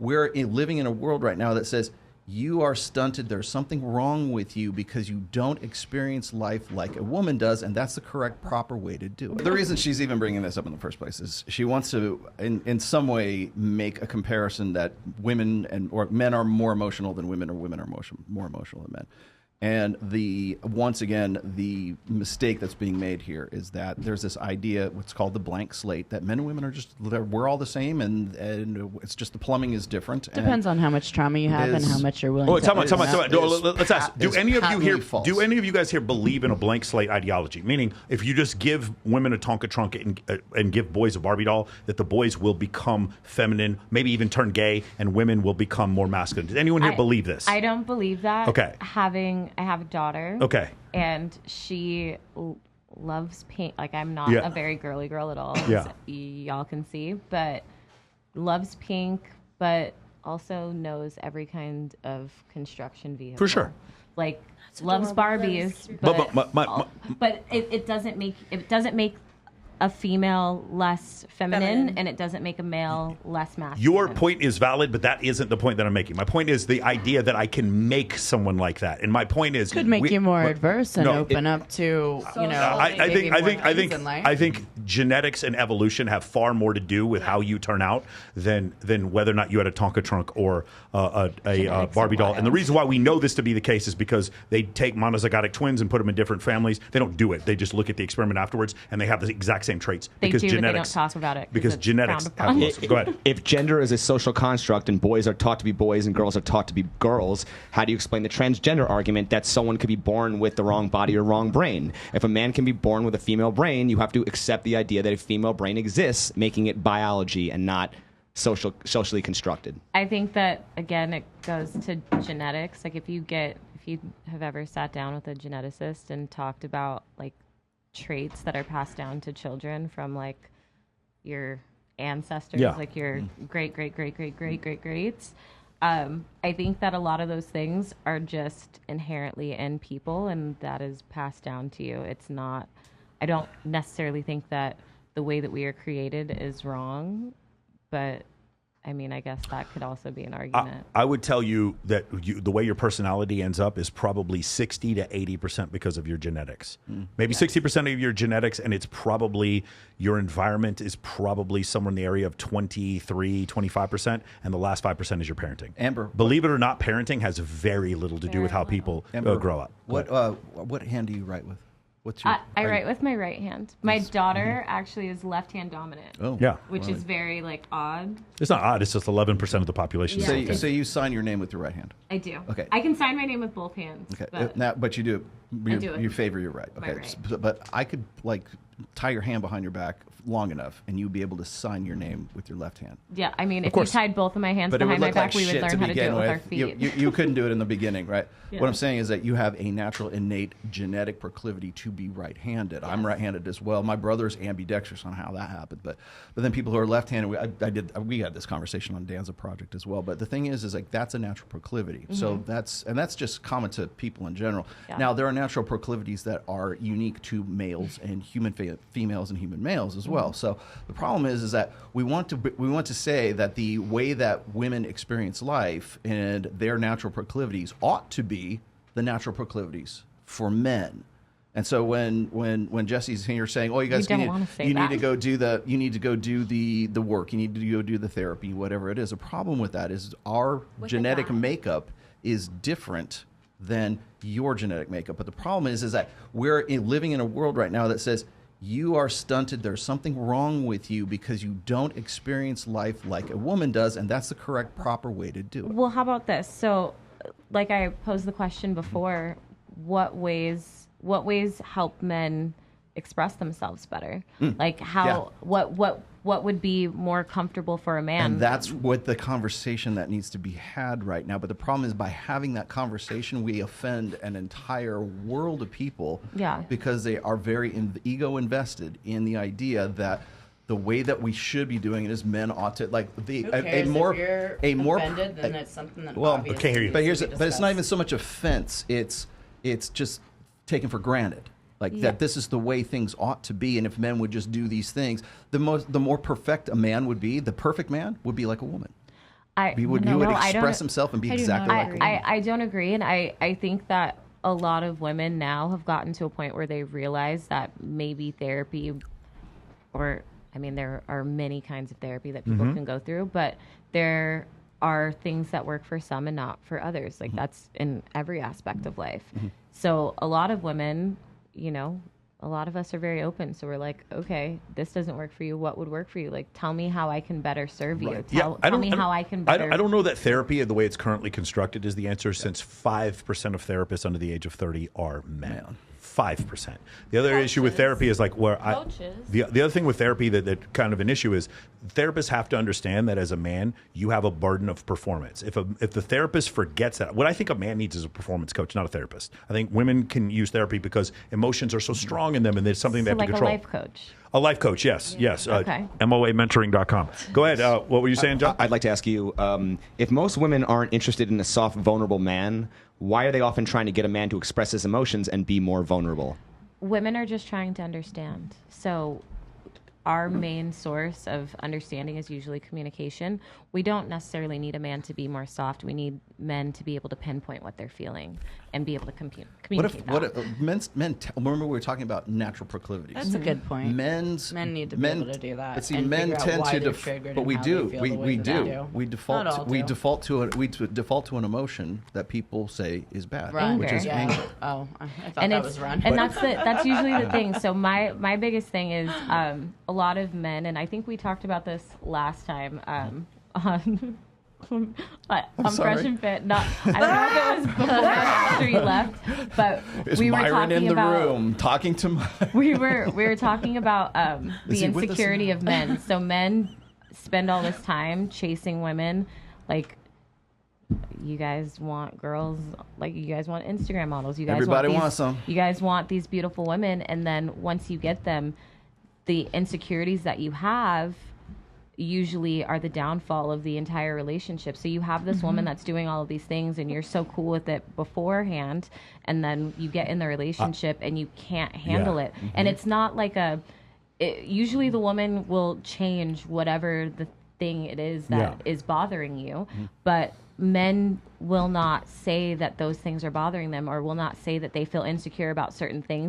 we're living in a world right now that says you are stunted. There's something wrong with you because you don't experience life like a woman does, and that's the correct, proper way to do it. The reason she's even bringing this up in the first place is she wants to, in some way, make a comparison that women or men are more emotional than women, or women are more emotional than men. And once again, the mistake that's being made here is that there's this idea, what's called the blank slate, that men and women we're all the same, and it's just the plumbing is different. Depends on how much trauma you have and how much you're willing to. Tell me. Let's ask. Do any of you guys here believe in a blank slate ideology? Meaning, if you just give women a Tonka trunk and give boys a Barbie doll, that the boys will become feminine, maybe even turn gay, and women will become more masculine. Does anyone here believe this? I don't believe that. Okay. I have a daughter. Okay. And she loves pink. Like, I'm not a very girly girl at all, as y'all can see, but loves pink, but also knows every kind of construction vehicle. For sure. Like, loves Barbies, but it doesn't make a female less feminine, and it doesn't make a male less masculine. Your point is valid, but that isn't the point that I'm making. My point is the idea that I can make someone like that, and my point is could make you more adverse and open up to I think genetics and evolution have far more to do with how you turn out than whether or not you had a Tonka trunk or a Barbie doll. And the reason why we know this to be the case is because they take monozygotic twins and put them in different families. They don't do it. They just look at the experiment afterwards, and they have the exact same traits. They because do, genetics, but they don't talk about it. Because genetics have those. Go ahead. If gender is a social construct and boys are taught to be boys and girls are taught to be girls, how do you explain the transgender argument that someone could be born with the wrong body or wrong brain? If a man can be born with a female brain, you have to accept the idea that a female brain exists, making it biology and not socially constructed. I think that, again, it goes to genetics. Like, if you have ever sat down with a geneticist and talked about, like, traits that are passed down to children from, like, your ancestors, like your greats. I think that a lot of those things are just inherently in people, and that is passed down to you. It's not, I don't necessarily think that the way that we are created is wrong, but I mean, I guess that could also be an argument. I would tell you that the way your personality ends up is probably 60 to 80% because of your genetics. Maybe 60% of your genetics, and it's probably your environment is probably somewhere in the area of 23, 25%, and the last 5% is your parenting. Amber, believe it or not, parenting has very little to do with how people grow up. What hand do you write with? I write with my right hand. My daughter actually is left-hand dominant. Oh, yeah, which is very, like, odd. It's not odd. It's just 11% of the population. Yeah. So you sign your name with your right hand. I do. Okay. I can sign my name with both hands. Okay. But you do. You favor your right. Okay. Right. But I could, like, tie your hand behind your back long enough, and you'd be able to sign your name with your left hand. Yeah, I mean, if you tied both of my hands behind my back, we would learn how to do it with our feet. You couldn't do it in the beginning, right? Yeah. What I'm saying is that you have a natural, innate genetic proclivity to be right-handed. Yes. I'm right-handed as well. My brother's ambidextrous on how that happened, but then people who are left-handed, we had this conversation on Danza Project as well. But the thing is like that's a natural proclivity. Mm-hmm. So that's just common to people in general. Yeah. Now there are natural proclivities that are unique to males and females and human males as well. So the problem is that we want to say that the way that women experience life and their natural proclivities ought to be the natural proclivities for men. And so when Jesse's here saying, "Oh, you guys need to go do the work, you need to go do the therapy, whatever it is," the problem with that is our genetic makeup is different than your genetic makeup. But the problem is that we're living in a world right now that says you are stunted. There's something wrong with you because you don't experience life like a woman does, and that's the correct, proper way to do it. Well, how about this? So, like I posed the question before, what ways help men express themselves better? Like what would be more comfortable for a man? And that's what the conversation that needs to be had right now. But the problem is by having that conversation, we offend an entire world of people because they are very ego invested in the idea that the way that we should be doing it is men ought to like the Who cares? If you're offended, then it's something that can't hear you. But it's not even so much offense. It's just taken for granted. That this is the way things ought to be, and if men would just do these things, the more perfect a man would be, the perfect man would be like a woman. He would express himself and be exactly like a woman. I don't agree, and I think that a lot of women now have gotten to a point where they realize that maybe therapy, or I mean, there are many kinds of therapy that people can go through, but there are things that work for some and not for others. Like that's in every aspect of life. So a lot of women, you know, a lot of us are very open. So we're like, okay, this doesn't work for you. What would work for you? Like, tell me how I can better serve you. Tell me how I can better. I don't know that therapy, the way it's currently constructed, is the answer, since 5% of therapists under the age of 30 are men. 5%. The other issue with therapy is like the other thing with therapy that kind of an issue is therapists have to understand that as a man, you have a burden of performance. If the therapist forgets that, what I think a man needs is a performance coach, not a therapist. I think women can use therapy because emotions are so strong in them and there's something they have to control. Like a life coach. A life coach, yes. Okay. MOAmentoring.com. Go ahead. What were you saying, John? I'd like to ask you, if most women aren't interested in a soft, vulnerable man, why are they often trying to get a man to express his emotions and be more vulnerable? Women are just trying to understand. So our main source of understanding is usually communication. We don't necessarily need a man to be more soft. We need men to be able to pinpoint what they're feeling and be able to communicate remember we were talking about natural proclivities. That's a good point. Men need to be able to do that. But see, men tend to, but we do. We default to an emotion that people say is bad, which is anger. Oh, I thought that was wrong. And that's usually the thing. So my biggest thing is a lot of men, and I think we talked about this last time on Fresh and Fit. I don't know if it was before or after you left, but we were talking in the about room talking to Myron. we were talking about the insecurity of men. So men spend all this time chasing women, like you guys want girls, like you guys want Instagram models. Everybody wants them. You guys want these beautiful women, and then once you get them, the insecurities that you have usually are the downfall of the entire relationship. So you have this woman that's doing all of these things and you're so cool with it beforehand, and then you get in the relationship and you can't handle it. And it's not like usually the woman will change whatever the thing it is that is bothering you, but men will not say that those things are bothering them, or will not say that they feel insecure about certain things,